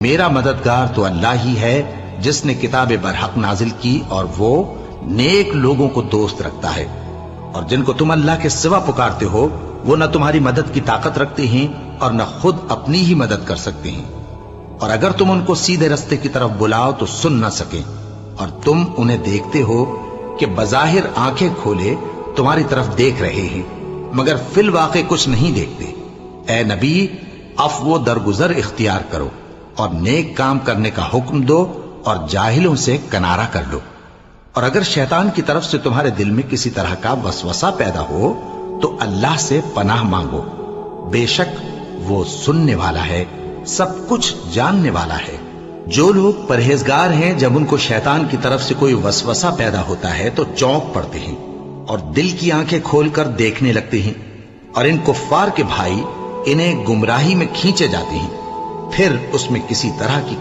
میرا مددگار تو اللہ ہی ہے جس نے کتاب برحق نازل کی اور وہ نیک لوگوں کو دوست رکھتا ہے، اور جن کو تم اللہ کے سوا پکارتے ہو وہ نہ تمہاری مدد کی طاقت رکھتے ہیں اور نہ خود اپنی ہی مدد کر سکتے ہیں، اور اگر تم ان کو سیدھے رستے کی طرف بلاؤ تو سن نہ سکیں، اور تم انہیں دیکھتے ہو کہ بظاہر آنکھیں کھولے تمہاری طرف دیکھ رہے ہیں مگر فی الواقع کچھ نہیں دیکھتے۔ اے نبی، عفو و درگزر اختیار کرو اور نیک کام کرنے کا حکم دو اور جاہلوں سے کنارہ کر لو، اور اگر شیطان کی طرف سے تمہارے دل میں کسی طرح کا وسوسہ پیدا ہو تو اللہ سے پناہ مانگو، بے شک وہ سننے والا ہے، سب کچھ جاننے والا ہے۔ جو لوگ پرہیزگار ہیں جب ان کو شیطان کی طرف سے کوئی وسوسہ پیدا ہوتا ہے تو چونک پڑتے ہیں اور دل کی آنکھیں کھول کر دیکھنے لگتے ہیں، اور ان کفار کے بھائی انہیں گمراہی میں کھینچے جاتے ہیں، پھر اس میں کسی طرح کی